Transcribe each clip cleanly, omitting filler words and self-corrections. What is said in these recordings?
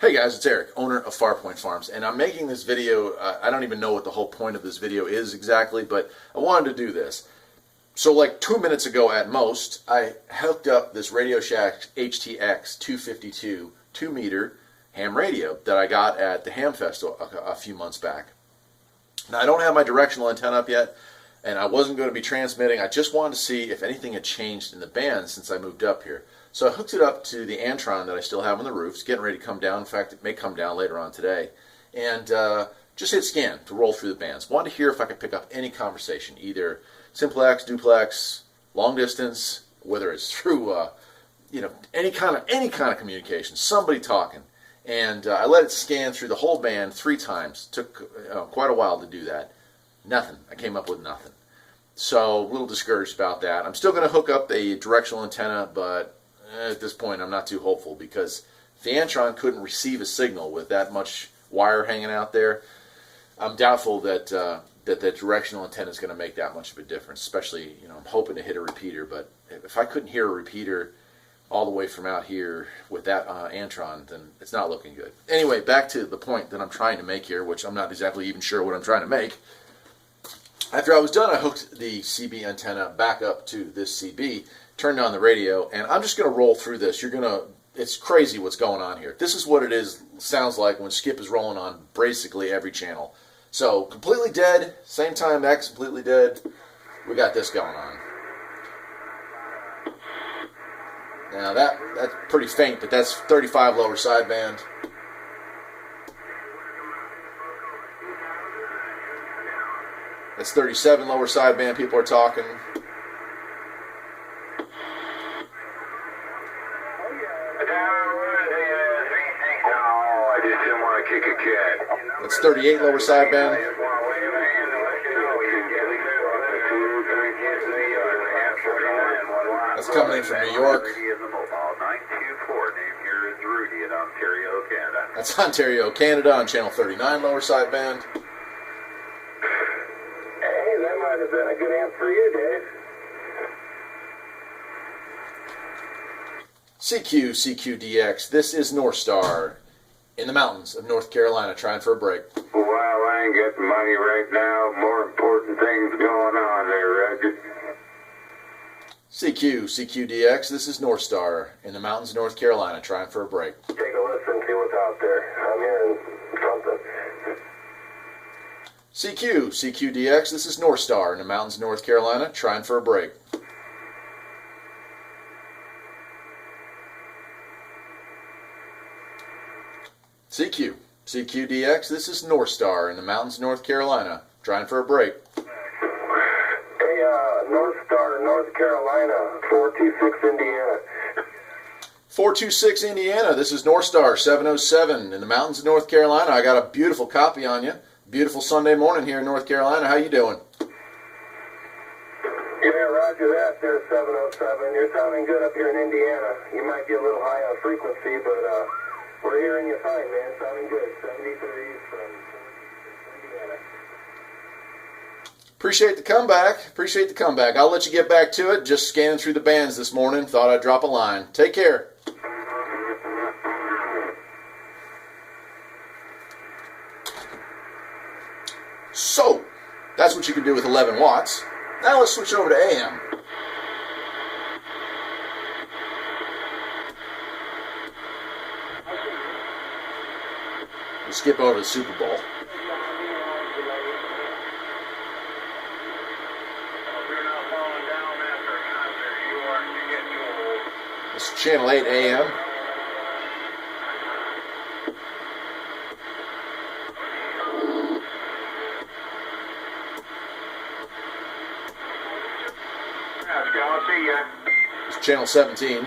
Hey guys, it's Eric, owner of Farpoint Farms, and I'm making this video. I don't even know what the whole point of this video is exactly, but I wanted to do this. So like 2 minutes ago at most, I hooked up this Radio Shack HTX 252 2-meter ham radio that I got at the Ham Festival a few months back. Now I don't have my directional antenna up yet, and I wasn't going to be transmitting. I just wanted to see if anything had changed in the band since I moved up here. So I hooked it up to the Antron that I still have on the roof. It's getting ready to come down. In fact, it may come down later on today. And just hit scan to roll through the bands. Wanted to hear if I could pick up any conversation, either simplex, duplex, long distance, whether it's through any kind of communication, somebody talking. And I let it scan through the whole band 3 times. Took quite a while to do that. Nothing. I came up with nothing. So a little discouraged about that. I'm still going to hook up a directional antenna, but at this point I'm not too hopeful because if the Antron couldn't receive a signal with that much wire hanging out there, I'm doubtful that that directional antenna is going to make that much of a difference. Especially, I'm hoping to hit a repeater, but if I couldn't hear a repeater all the way from out here with that Antron, then it's not looking good. Anyway, back to the point that I'm trying to make here, which I'm not exactly even sure what I'm trying to make. After I was done, I hooked the CB antenna back up to this CB, turned on the radio, and I'm just going to roll through this. It's crazy what's going on here. This is what it sounds like when Skip is rolling on basically every channel. So completely dead, same time that's completely dead. We got this going on. Now that's pretty faint, but that's 35 lower sideband. That's 37 lower sideband. People are talking. That's 38 lower sideband. That's coming in from New York. That's Ontario, Canada on channel 39 lower sideband. Hey, that might have been a good answer for you, Dave. CQDX, this is North Star in the mountains of North Carolina trying for a break. Well, I ain't got the money right now. More important things going on there, Roger. CQDX, this is North Star in the mountains of North Carolina trying for a break. Take a listen, see what's out there. I'm hearing something. CQDX, this is North Star in the mountains of North Carolina trying for a break. CQDX, this is North Star in the mountains of North Carolina trying for a break. Hey, North Star, North Carolina, 426 Indiana. 426 Indiana, this is North Star 707 in the mountains of North Carolina. I got a beautiful copy on you. Beautiful Sunday morning here in North Carolina. How you doing? Yeah, roger that there, 707. You're sounding good up here in Indiana. You might be a little high on frequency, but we're hearing you fine, man. Sounding good. 73 from Indiana. Appreciate the comeback. I'll let you get back to it. Just scanning through the bands this morning. Thought I'd drop a line. Take care. So, that's what you can do with 11 watts. Now let's switch over to AM. We'll skip over the Super Bowl. It's channel 8 AM. It's channel 17.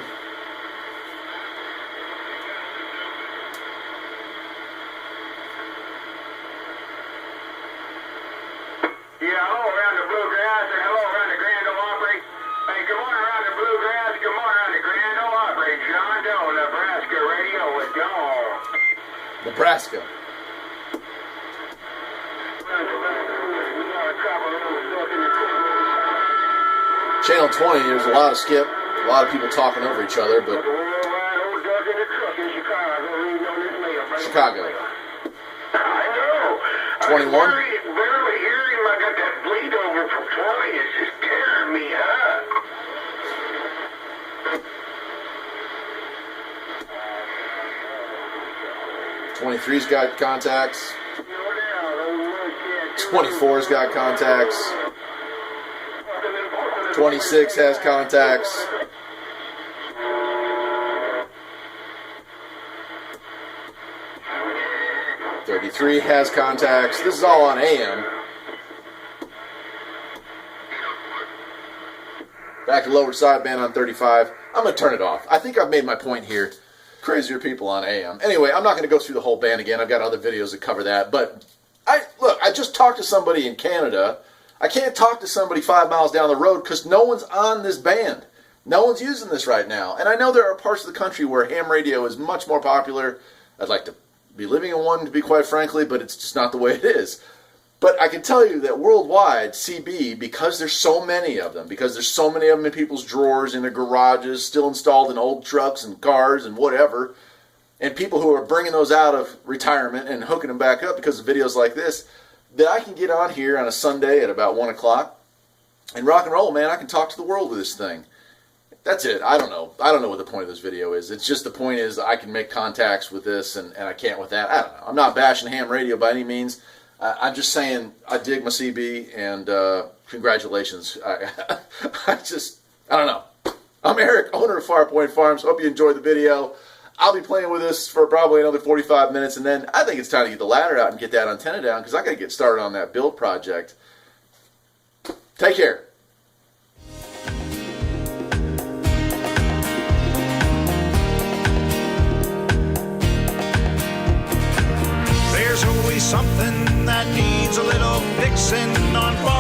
Nebraska. Channel 20, there's a lot of skip, a lot of people talking over each other, but Chicago. I know. 21? I barely hear him. I got that bleed over from 20. It's just tearing me up. '23's got contacts. 24's got contacts. 26 has contacts. 33 has contacts. This is all on AM. Back to lower sideband on 35. I'm going to turn it off. I think I've made my point here. Crazier people on AM. Anyway, I'm not going to go through the whole band again. I've got other videos that cover that. But I just talked to somebody in Canada. I can't talk to somebody 5 miles down the road because no one's on this band. No one's using this right now. And I know there are parts of the country where ham radio is much more popular. I'd like to be living in one, to be quite frankly, but it's just not the way it is. But I can tell you that worldwide, CB, because there's so many of them, because there's so many of them in people's drawers, in their garages, still installed in old trucks and cars and whatever, and people who are bringing those out of retirement and hooking them back up because of videos like this, that I can get on here on a Sunday at about 1 o'clock and rock and roll, man. I can talk to the world with this thing. That's it. I don't know. I don't know what the point of this video is. It's just the point is I can make contacts with this and I can't with that. I don't know. I'm not bashing ham radio by any means. I'm just saying I dig my CB and congratulations. I don't know. I'm Eric, owner of Farpoint Farms. Hope you enjoyed the video. I'll be playing with this for probably another 45 minutes, and then I think it's time to get the ladder out and get that antenna down because I got to get started on that build project. Take care. There's always something that needs a little fixing on farm.